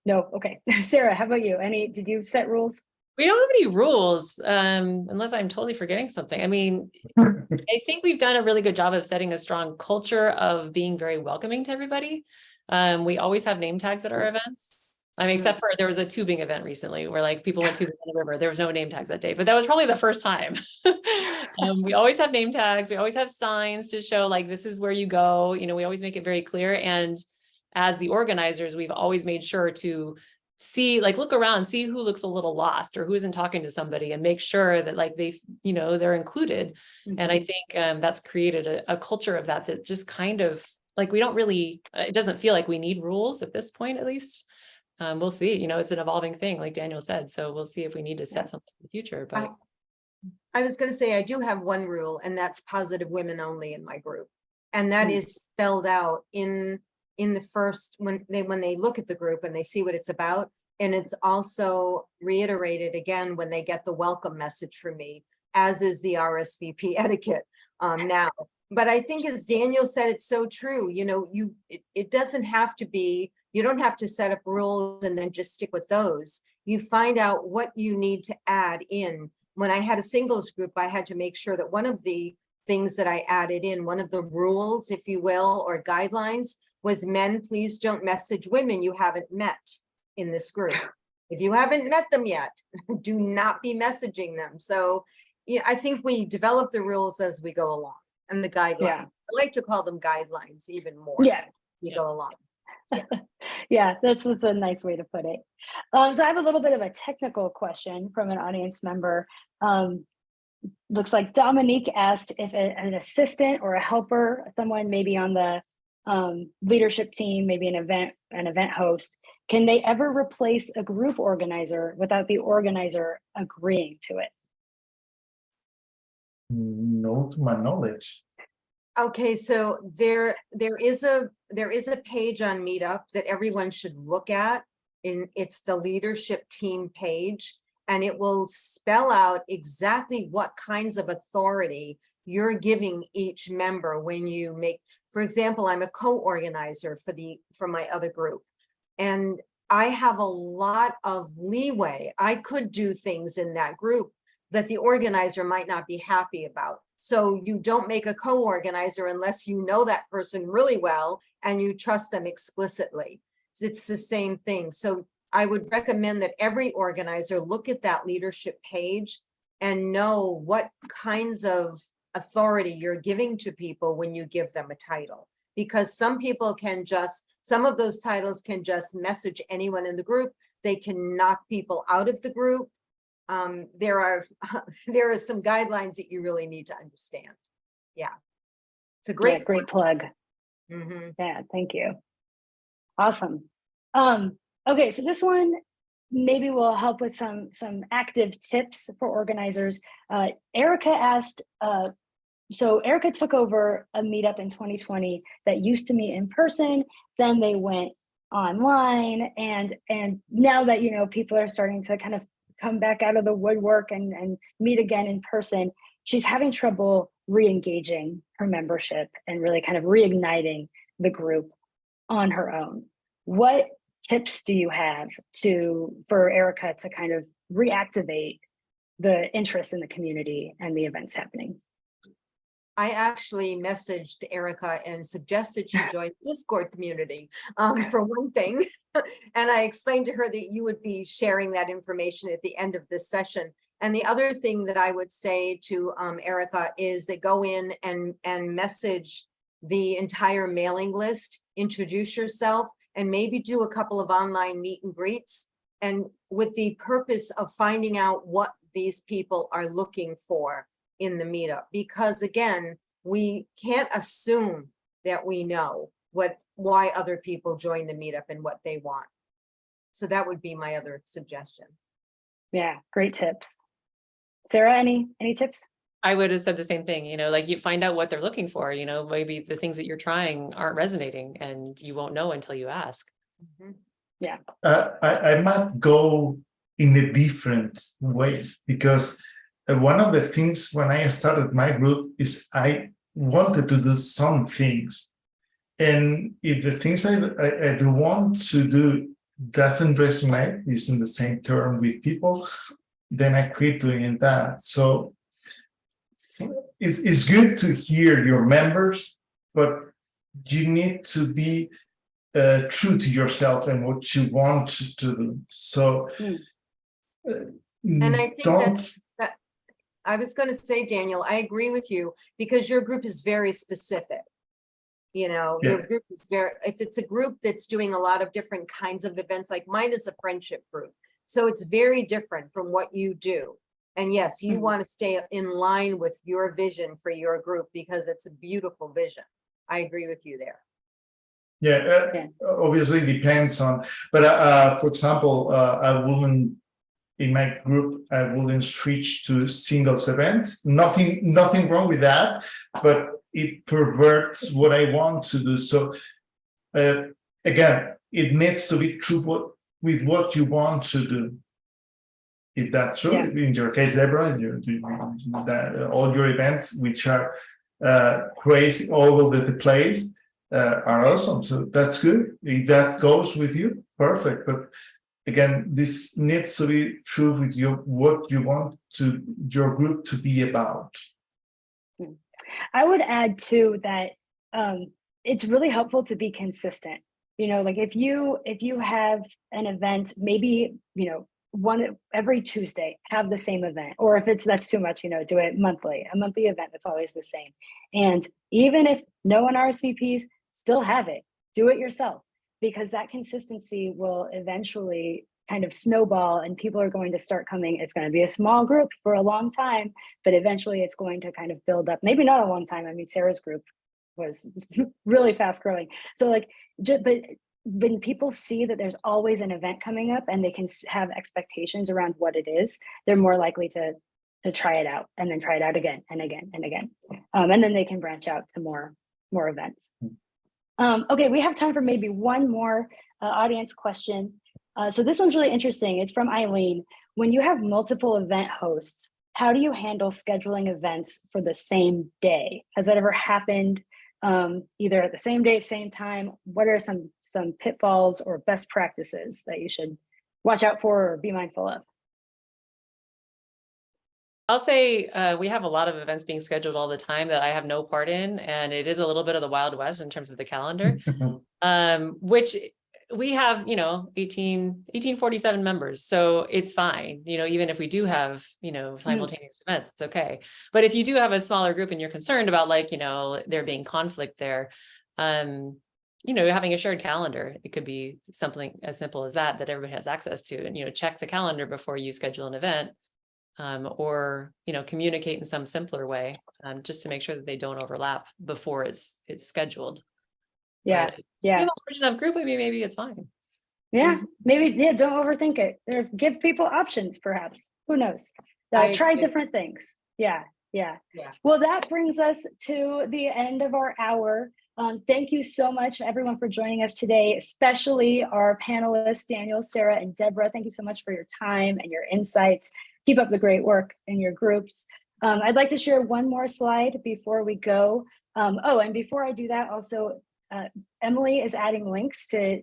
Speaker 1: No. Okay. Sarah, how about you? Did you set rules?
Speaker 2: We don't have any rules, unless I'm totally forgetting something. I mean, I think we've done a really good job of setting a strong culture of being very welcoming to everybody. We always have name tags at our events. I mean, except for there was a tubing event recently where people went tubing in the river. There was no name tags that day, but that was probably the first time. We always have name tags. We always have signs to show this is where you go. We always make it very clear. And as the organizers, we've always made sure to see, look around, see who looks a little lost or who isn't talking to somebody, and make sure that they're included. And I think that's created a culture of that just kind of we don't really, it doesn't feel like we need rules at this point, at least. We'll see, it's an evolving thing, like Daniel said. So we'll see if we need to set something in the future. But
Speaker 4: I was going to say, I do have one rule, and that's positive women only in my group. And that is spelled out in the first, when they look at the group and they see what it's about. And it's also reiterated again when they get the welcome message from me, as is the RSVP etiquette now. But I think, as Daniel said, it's so true. It doesn't have to be, you don't have to set up rules and then just stick with those. You find out what you need to add in. When I had a singles group, I had to make sure that one of the things that I added in, one of the rules, if you will, or guidelines, was men, please don't message women you haven't met in this group. If you haven't met them yet, do not be messaging them. So yeah, I think we develop the rules as we go along and the guidelines.
Speaker 1: Yeah.
Speaker 4: I like to call them guidelines even more.
Speaker 1: Yeah.
Speaker 4: We go along.
Speaker 1: Yeah, that's a nice way to put it. So I have a little bit of a technical question from an audience member. Looks like Dominique asked if an assistant or a helper, someone maybe on the leadership team, maybe an event host, can they ever replace a group organizer without the organizer agreeing to it?
Speaker 3: No, to my knowledge.
Speaker 4: Okay, so there is a page on Meetup that everyone should look at. It's the leadership team page, and it will spell out exactly what kinds of authority you're giving each member when you make, for example, I'm a co-organizer for my other group, and I have a lot of leeway. I could do things in that group that the organizer might not be happy about. So you don't make a co-organizer unless you know that person really well and you trust them explicitly. It's the same thing. So I would recommend that every organizer look at that leadership page and know what kinds of authority you're giving to people when you give them a title. Because some people can some of those titles can just message anyone in the group. They can knock people out of the group. There are some guidelines that you really need to understand. Yeah, it's a great
Speaker 1: plug.
Speaker 4: Mm-hmm.
Speaker 1: Yeah, thank you. Awesome. Okay, so this one maybe will help with some active tips for organizers. Erica asked, so Erica took over a meetup in 2020 that used to meet in person, then they went online, and now that people are starting to kind of come back out of the woodwork and meet again in person, she's having trouble re-engaging her membership and really kind of reigniting the group on her own. What tips do you have for Erica to kind of reactivate the interest in the community and the events happening?
Speaker 4: I actually messaged Erica and suggested she join the Discord community for one thing. And I explained to her that you would be sharing that information at the end of this session. And the other thing that I would say to Erica is that go in and message the entire mailing list, introduce yourself, and maybe do a couple of online meet and greets, and with the purpose of finding out what these people are looking for in the meetup. Because again, we can't assume that we know why other people join the meetup and what they want. So that would be my other suggestion.
Speaker 1: Yeah, great tips. Sarah, any tips?
Speaker 2: I would have said the same thing, like you find out what they're looking for, maybe the things that you're trying aren't resonating and you won't know until you ask.
Speaker 4: Mm-hmm.
Speaker 1: Yeah.
Speaker 3: I might go in a different way, because one of the things when I started my group is I wanted to do some things. And if the things I do want to do doesn't resonate, using the same term, with people, then I quit doing that. So it's good to hear your members, but you need to be true to yourself and what you want to do. So,
Speaker 4: and I think I was going to say, Daniel, I agree with you, because your group is very specific. Your group is if it's a group that's doing a lot of different kinds of events, like mine is a friendship group. So it's very different from what you do. And yes, you want to stay in line with your vision for your group, because it's a beautiful vision. I agree with you there.
Speaker 3: Yeah, obviously depends on, but for example, I wouldn't, in my group, I wouldn't switch to singles events. Nothing wrong with that, but it perverts what I want to do. So again, it needs to be true with what you want to do. If that's true, in your case, Deborah, all your events, which are crazy all over the place, are awesome. So that's good. If that goes with you, perfect. But again, this needs to be true with what you want your group to be about.
Speaker 1: I would add too that it's really helpful to be consistent. like if you have an event, maybe, one every Tuesday, have the same event. Or if that's too much, do it monthly, a monthly event that's always the same. And even if no one RSVPs, still have it, do it yourself, because that consistency will eventually kind of snowball and people are going to start coming. It's going to be a small group for a long time, but eventually it's going to kind of build up. Maybe not a long time. I mean, Sarah's group was really fast growing. So but when people see that there's always an event coming up and they can have expectations around what it is, they're more likely to try it out and then try it out again and again and again. And then they can branch out to more events. Okay, we have time for maybe one more audience question. So this one's really interesting. It's from Eileen. When you have multiple event hosts, how do you handle scheduling events for the same day? Has that ever happened? Either at the same day, same time? What are some pitfalls or best practices that you should watch out for or be mindful of?
Speaker 2: I'll say we have a lot of events being scheduled all the time that I have no part in, and it is a little bit of the Wild West in terms of the calendar, which we have, 1847 members. So it's fine, even if we do have, simultaneous events, it's okay. But if you do have a smaller group and you're concerned about there being conflict there, having a shared calendar, it could be something as simple as that everybody has access to, and, check the calendar before you schedule an event, or, communicate in some simpler way, just to make sure that they don't overlap before it's scheduled.
Speaker 1: Yeah.
Speaker 2: But
Speaker 1: yeah.
Speaker 2: if you have a large enough group, maybe it's fine.
Speaker 1: Yeah. Maybe, don't overthink it. Or give people options, perhaps. Who knows? Try different things. Yeah. Well, that brings us to the end of our hour. Thank you so much, everyone, for joining us today, especially our panelists, Daniel, Sarah, and Deborah. Thank you so much for your time and your insights. Keep up the great work in your groups. I'd like to share one more slide before we go. And before I do that, also, Emily is adding links to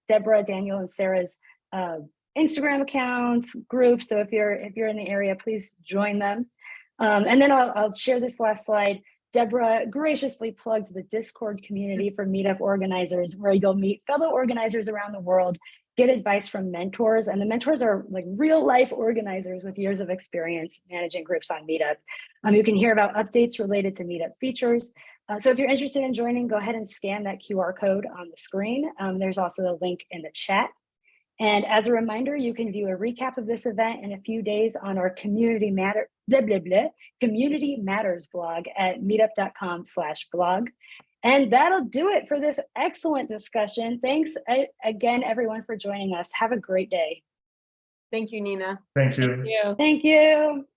Speaker 1: Deborah, Daniel, and Sarah's Instagram accounts, groups. So if you're in the area, please join them. And then I'll share this last slide. Deborah graciously plugged the Discord community for Meetup organizers, where you'll meet fellow organizers around the world, get advice from mentors, and the mentors are like real life organizers with years of experience managing groups on Meetup. You can hear about updates related to Meetup features. So if you're interested in joining, go ahead and scan that QR code on the screen. There's also a link in the chat. And as a reminder, you can view a recap of this event in a few days on our Community Matters blog at meetup.com/blog. And that'll do it for this excellent discussion. Thanks again, everyone, for joining us. Have a great day.
Speaker 4: Thank you, Nina.
Speaker 3: Thank you.
Speaker 2: Thank you.
Speaker 1: Thank you.